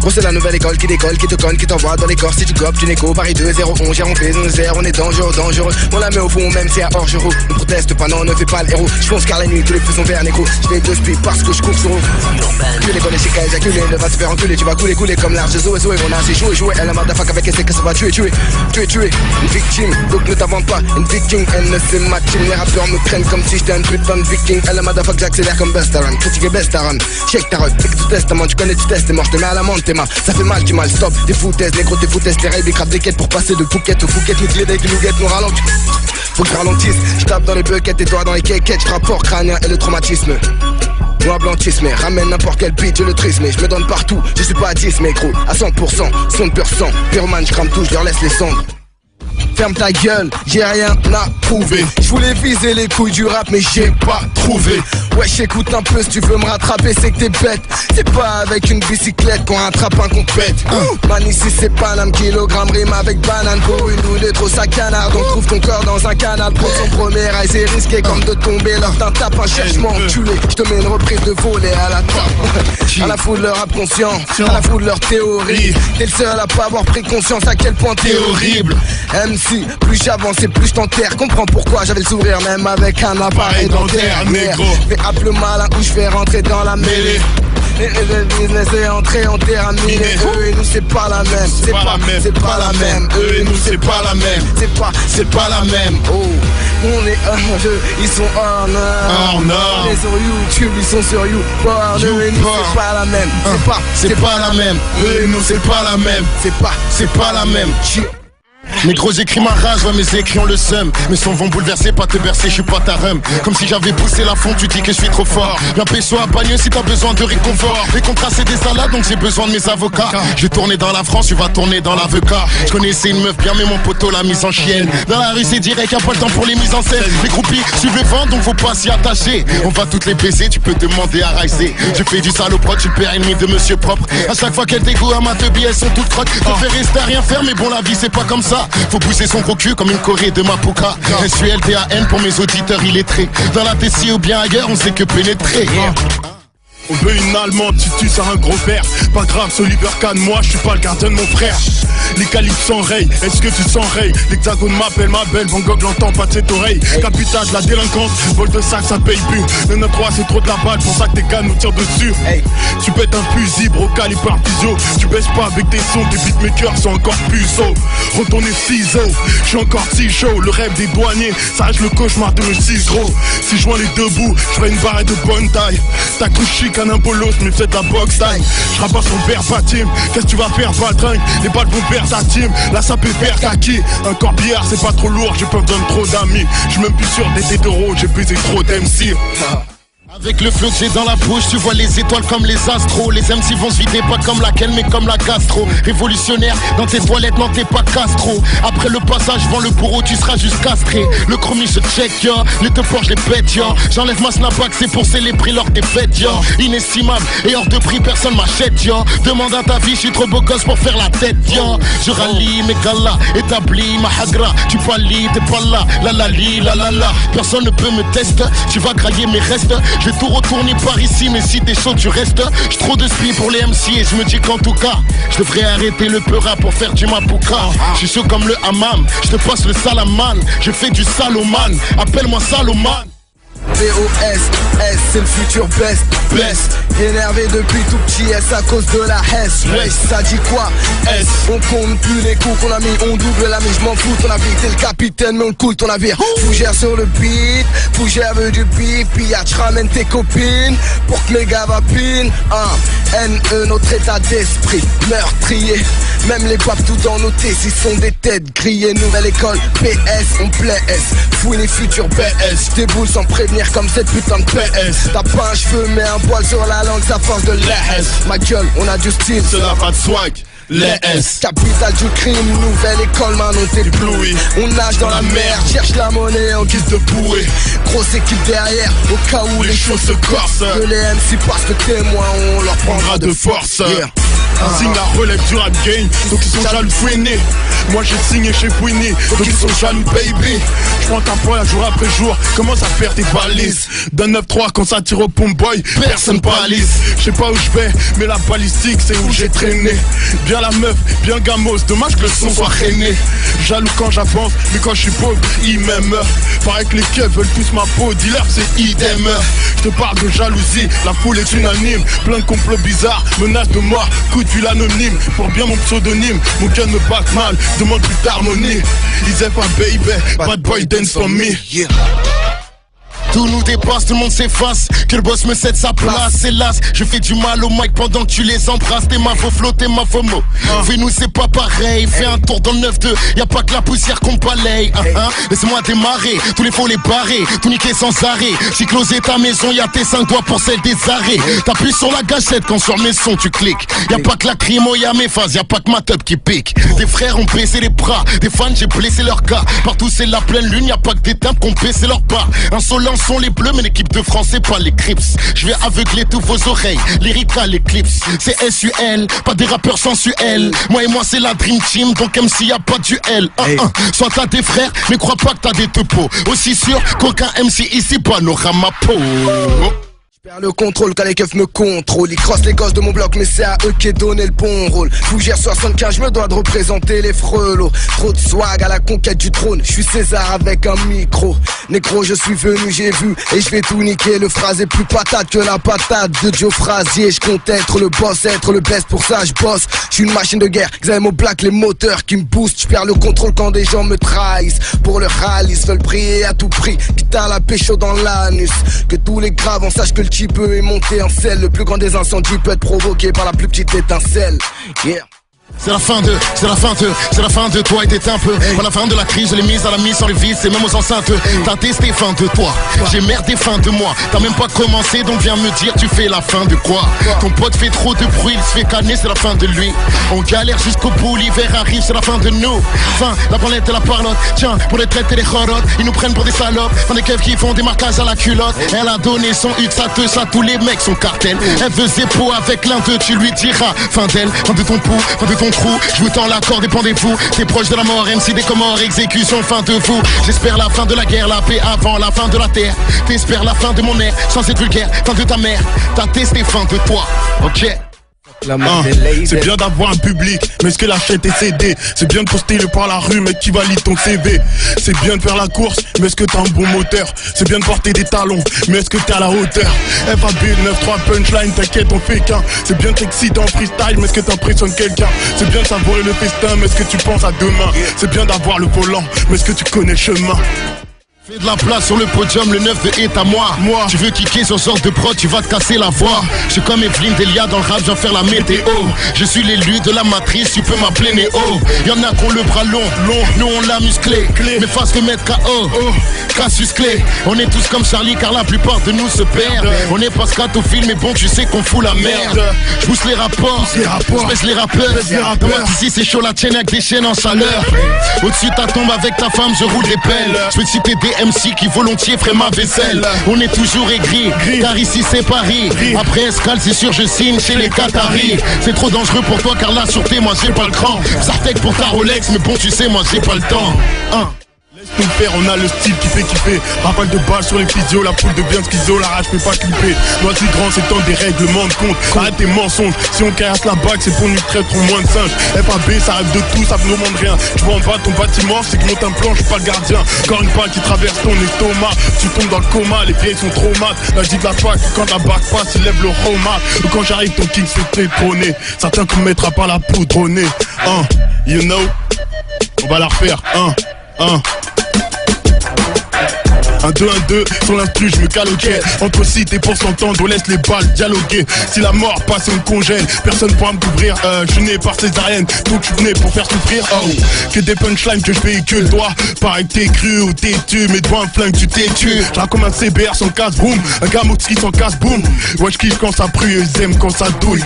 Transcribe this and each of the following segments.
Gros c'est la nouvelle école qui décolle, qui te conne, qui t'envoie dans les corps. Si tu copes, tu n'écho, Paris 2-0-11, j'ai rompé nos airs, on est dangereux, dangereux. On la met au fond même si à Orgero. Ne proteste pas, non, ne fais pas le héros. Je fonce car la nuit, tous les feux sont verts négro. Je fais deux spies parce que je cours sur eux. Que les collèges chez K, éjaculé, ne va te faire enculer. Tu vas couler, couler comme l'arche de Zoé, Zoé. On a assez joué, joué. Elle a marre de fuck avec essai que ça va tuer, tuer. Tuer, tuer. Une victime, donc ne t'invente pas. Une viking, elle ne sait ma team. Les rappeurs me prennent comme si j'étais un putain de viking. Elle a marre de fuck, j'accélère comme Bustaran. Critique et Bustaran. Shake ta rug, que tu testament, tu connais, tu testes, t'es mort, je te mets à l'amende, t'es mal. Ça fait mal, tu mal, stop. Des foutaises, négro, des foutaises, les rêves, des crabes, des quêtes pour passer de Phuket au Phuket. Nous clés avec nous guettes, nous ralentis. Faut que je ralentisse, je tape dans les buckets et toi dans les kékettes. Je rapport crânien et le traumatisme. Moi blanchisme, ramène n'importe quel beat, je le trisme. Je me donne partout, je suis pas à 10 mais gros, à 100%, son de pur sang. Pyromane, je crame tout, je leur laisse les cendres. Ferme ta gueule, j'ai rien à prouver. Je voulais viser les couilles du rap mais j'ai pas trouvé. Wesh écoute un peu si tu veux me rattraper c'est que t'es bête. C'est pas avec une bicyclette qu'on rattrape un qu'on pète. Man ici c'est Paname, kilogramme rime avec banane. Pour une ou deux trop ça canard. Donc trouve ton corps dans un canal. Pour son premier rail c'est risqué comme de tomber lors d'un tape. Un cherchement enculé, je te mets une reprise de volet à la tape. À la foule leur rap conscient, à la foule leur théorie. T'es le seul à pas avoir pris conscience à quel point t'es horrible. MC, plus j'avance et plus je t'enterre. Comprends pourquoi j'avais le sourire même avec un appareil dentaire. Fais appeler le malin où je fais rentrer dans la mêlée. Le business est entré en terrain miné. Eux et nous c'est pas la même. C'est pas la même. Eux et nous c'est pas la même. C'est pas la même. Oh, on est un jeu, ils sont en or. On est sur YouTube, ils sont sur YouPorn. Eux et nous c'est pas la même. C'est pas la même. Eux et nous c'est pas la même. C'est pas la même. Mes gros j'écris ma rage, ouais mes écrits ont le seum. Mes sons vont bouleverser, pas te bercer, je suis pas ta rhum. Comme si j'avais poussé la fonte, tu dis que je suis trop fort. Viens pécho à Bagneux si t'as besoin de réconfort. Les contrats c'est des salades donc j'ai besoin de mes avocats. Je vais tourner dans la France, tu vas tourner dans l'avocat. Je connaissais une meuf bien mais mon poteau l'a mise en chienne. Dans la rue c'est direct, y'a pas le temps pour les mises en scène. Les groupies suivent les ventes donc faut pas s'y attacher. On va toutes les baiser, tu peux demander à Riser. Je fais du salopro, tu perds ennemi de monsieur propre. À chaque fois qu'elle dégoûte à ma teubie, elles sont toutes croques. Faut faire rester à rien faire mais bon la vie c'est pas comme ça. Faut pousser son gros cul comme une Corée de Mapuka. SULTAN pour mes auditeurs illettrés. Dans la Tessie ou bien ailleurs on sait que pénétrer. On veut une allemande, tu tues sur un gros verre. Pas grave, ce Oliver Kahn, moi je suis pas le gardien de mon frère. Les calibres s'enrayent, est-ce que tu s'enrayes? L'hexagone m'appelle ma belle, Van Gogh l'entend pas de cette oreille. Capitale de la délinquance, vol de sac ça paye plus. Le 9-3 c'est trop de la balle, pour ça que tes gars nous tirent dessus. Tu pètes un fusil, bro, calibre physio. Tu baisses pas avec tes sons, tes beatmakers sont encore plus hauts. Retourner ciseaux, je suis encore si chaud. Le rêve des douaniers, ça reste le cauchemar de mes 6 gros. Si je joins les deux bouts, je ferai une barrette de bonne taille. T'as cru chic un bolos, mais fais de la boxe taille. Je rabasse son verbatim, qu'est-ce que tu vas faire, Valtringue? Les balles vont perdre ta team, la sape est verte à qui? Un corbillard, c'est pas trop lourd, j'ai pas besoin de trop d'amis. J'suis même plus sûr des hétéros, j'ai baisé trop d'MC. Avec le flow que j'ai dans la bouche, tu vois les étoiles comme les astros. Les MC vont se vider pas comme laquelle mais comme la gastro. Révolutionnaire, dans tes toilettes, non t'es pas Castro. Après le passage, vends le bourreau, tu seras juste castré. Le chromie je check, ya, les te porches les pète, ya. J'enlève ma snapback, c'est pour célébrer lors des fêtes, ya. Inestimable, et hors de prix, personne m'achète, ya. Demande à ta vie, je suis trop beau gosse pour faire la tête, ya. Je rallie mes galas, établis ma hagra. Tu pâlis, t'es pas là, la la li, la la la. Personne ne peut me tester, tu vas grailler mes restes. Je vais tout retourner par ici, mais si t'es chaud, tu restes. J'suis trop de spi pour les MC et je me dis qu'en tout cas, je devrais arrêter le peura pour faire du mapuka. J'suis chaud comme le hammam, je te passe le salaman. Je fais du saloman, appelle-moi Saloman. VOS, c'est le futur best. Énervé depuis tout petit, S à cause de la S. Wesh, ça dit quoi? S. On compte plus les coups qu'on a mis, on double la mise, je m'en fous ton navire. T'es le capitaine, mais on coule ton navire. Fougère sur le beat, Fougère veut du beat. Pillage, ramène tes copines pour que mes gars vapinent. NE, notre état d'esprit meurtrier. Même les papes tout dans nos thèses, ils sont des têtes grillées. Nouvelle école, PS, on plaît S. Fouille les futurs BS. J'déboule sans prévenir comme cette putain de PS. T'as pas un cheveu mais un poil sur la langue, ça force de l'AS. Ma gueule, on a du style, cela pas de swag. Les S. Capitale du crime, nouvelle école, maintenant t'es ébloui. On nage dans la mer, cherche la monnaie en guise de bouée. Grosse équipe derrière, au cas où les choses se corsent. Que les MC passent le témoin, on leur prendra de force. Signe la relève du rap game, donc ils sont jaloux fouinés. Moi j'ai signé chez Fouini, donc ils sont jaloux baby. Je prends ta foi jour après jour, commence à faire tes balises. D'un 9-3 quand ça tire au pompe boy, personne balise. Je sais pas où je vais, mais la balistique c'est où j'ai traîné. Bien la meuf, bien gamos, dommage que le son soit rené. Jaloux quand j'avance, mais quand je suis pauvre, ils m'aiment. Paraît que les keufs veulent tous ma peau, dealer c'est idem. Je te parle de jalousie, la foule est unanime. Plein de complots bizarres, menaces de mort, coup de fil anonyme. Pour bien mon pseudonyme, mon gun me bat mal, demande plus d'harmonie. Ils aiment pas baby, bad boy dance for me. Yeah. Tout nous dépasse, tout le monde s'efface. Que le boss me cède sa place, hélas. Je fais du mal au mic pendant que tu les embrasses. T'es ma faux flow, t'es ma faux mot. Fais-nous c'est pas pareil. Fais un tour dans le 9-2, y'a pas que la poussière qu'on balaye. Laisse-moi démarrer, tous les faux les barrer. Tout niquer sans arrêt. J'ai closé ta maison, y'a tes 5 doigts pour celle des arrêts. T'appuies sur la gâchette quand sur mes sons tu cliques. Y'a pas que la crimo, y'a mes phases, y'a pas que ma top qui pique. Des frères ont baissé les bras, des fans j'ai blessé leur cas. Partout c'est la pleine lune, y'a pas que des tempes qu'on baissé leur pas. Insolents sont les bleus, mais l'équipe de France c'est pas les Crips. Je vais aveugler tous vos oreilles, Lyrical Eclipse. C'est SUL, pas des rappeurs sensuels. Moi et moi c'est la Dream Team, donc MC y'a pas de duel. Soit t'as des frères, mais crois pas que t'as des teupos. Aussi sûr qu'aucun MC ici panorama po. Perds le contrôle quand les keufs me contrôlent. Ils crossent les gosses de mon bloc mais c'est à eux qu'est donné le bon rôle. Fougère 75, je me dois de représenter les frelots. Trop de swag à la conquête du trône. Je suis César avec un micro. Négro je suis venu, j'ai vu et je vais tout niquer. Le phrase est plus patate que la patate de Joe Frazier. Je compte être le boss, être le best, pour ça je bosse. Je suis une machine de guerre, Xavier au black, les moteurs qui me boostent. Je perds le contrôle quand des gens me trahissent. Pour le rallye, ils veulent prier à tout prix. Quitte à la pécho dans l'anus. Que tous les graves en sachent que le type est monté en selle. Le plus grand des incendies peut être provoqué par la plus petite étincelle. Yeah. C'est la fin de toi et t'es un peu. Pas la fin de la crise, je l'ai mise à la mise sans les vis, c'est même aux enceintes. T'as testé fin de toi, j'ai merdé fin de moi. T'as même pas commencé, donc viens me dire tu fais la fin de quoi. Ton pote fait trop de bruit, il se fait canner, c'est la fin de lui. On galère jusqu'au bout, l'hiver arrive, c'est la fin de nous. Fin, la branlette et la parlotte, tiens, pour les traites et les chorottes, ils nous prennent pour des salopes. Fin des keufs qui font des marquages à la culotte. Elle a donné son hut, ça tous les mecs sont cartel. Elle veut zépo avec l'un d'eux, tu lui diras fin d'elle, fin de ton pouls, fin de ton trou. Je vous tends la corde, dépendez-vous. T'es proche de la mort, MC des Comores, exécution, fin de vous. J'espère la fin de la guerre, la paix avant la fin de la terre. T'espères la fin de mon air, sans être vulgaire, fin de ta mère. T'as testé fin de toi, ok. C'est bien d'avoir un public, mais est-ce que l'achète est cédée? C'est bien de poster le par la rue, mais qui valide ton CV? C'est bien de faire la course, mais est-ce que t'as un bon moteur? C'est bien de porter des talons, mais est-ce que t'es à la hauteur? FAB 9-3 punchline, t'inquiète on fait qu'un. C'est bien de t'exciter en freestyle, mais est-ce que t'impressionnes quelqu'un? C'est bien de savourer le festin, mais est-ce que tu penses à demain? C'est bien d'avoir le volant, mais est-ce que tu connais le chemin? Fais de la place sur le podium, le 9 de est à moi. Tu veux kicker sur sorte de prod, tu vas te casser la voix. Je suis comme Evelyne Delia dans le rap, je viens faire la météo. Je suis l'élu de la matrice, tu peux m'appeler Néo. Y'en a qui ont le bras long, nous on l'a musclé. Mais face le mettre KO, Cassius Clé. On est tous comme Charlie car la plupart de nous se perdent. On est pas scatophile mais bon tu sais qu'on fout la merde. Je pousse les rapports, je baisse les rappeurs. Ici c'est chaud la tienne avec des chaînes en chaleur. Au-dessus ta tombe avec ta femme, je roule des pelles. Je peux te citer des MC qui volontiers ferait ma vaisselle. On est toujours aigri, car ici c'est Paris. Après escale c'est sûr je signe chez les Qataris. C'est trop dangereux pour toi car la sûreté moi j'ai pas le cran. Sartec pour ta Rolex mais bon tu sais moi j'ai pas le temps. Laisse nous faire, on a le style qui fait kiffer. Rafale de balles sur les physios, la foule de bien schizo, la rage peut pas clipper. Moi si grand c'est temps des règlements de compte. Arrête tes mensonges, si on caresse la bague c'est pour nous traiter en moins de singes. FAB ça rêve de tout, ça ne demande rien. Tu vois en bas ton bâtiment, c'est que monte un plan, je suis pas le gardien. Encore une balle qui traverse ton estomac, tu tombes dans le coma, les vieilles sont trop mat. La dit de la fac, quand la bague passe, il lève le roma. Ou quand j'arrive ton king se fait trôner. Certains qu'on mettra pas la poudre au nez. You know, on va la refaire. 1-2-1-2, sur l'instru je me caloquais. Entre cités pour s'entendre, on laisse les balles dialoguer. Si la mort passe on me congèle, personne pourra me couvrir. Je suis né par césarienne, donc je suis né pour faire souffrir. Que des punchlines que je véhicule. Toi, pareil que t'es cru ou t'es tu, mais devant un flingue tu t'es tué. J'ai comme un CBR sans casse boum, un Gamotski sans casse boum. Ouais je kiffe quand ça brûle, ils aiment quand ça douille.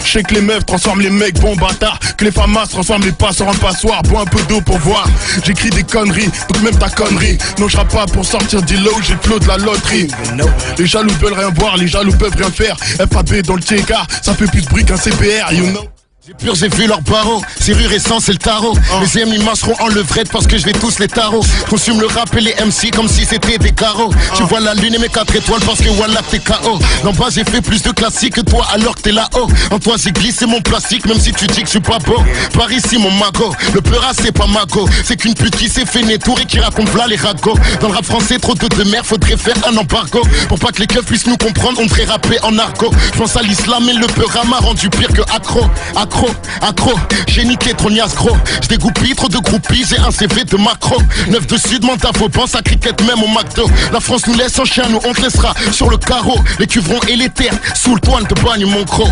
Je sais que les meufs transforment les mecs bon bâtard, que les famas transforment les passeurs en passoire. Bois un peu d'eau pour voir, j'écris des conneries, donc même ta connerie. Non je rappe pas pour sortir du lot, j'ai le flow de la loterie. Les jaloux veulent rien voir, les jaloux peuvent rien faire. FAB dans le TK, ça fait plus de bruit qu'un CPR, you know. J'ai vu leurs barreaux, serrure et sang c'est le tarot. Les amis seront en levrette parce que je vais tous les tarots. Consume le rap et les MC comme si c'était des carreaux. Tu vois la lune et mes 4 étoiles parce que voilà t'es KO. D'en bas j'ai fait plus de classiques que toi alors que t'es là-haut. En toi j'ai glissé mon plastique même si tu dis que je suis pas beau. Par ici mon mago, le peurat c'est pas mago. C'est qu'une pute qui s'est fait nettour et qui raconte là les ragots. Dans le rap français trop de merde, faudrait faire un embargo. Pour pas que les keufs puissent nous comprendre, on devrait rapper en argot. Je pense à l'islam et le peurat m'a rendu pire que accro. Accro, j'ai niqué trop niasse gros. Je dégoupille trop de groupies, j'ai un CV de macro. 9 de sud, mon taf pense à cricket même au McDo. La France nous laisse en chien, nous on te laissera sur le carreau. Les cuvrons et les terres, sous le toit, te bagne mon croc.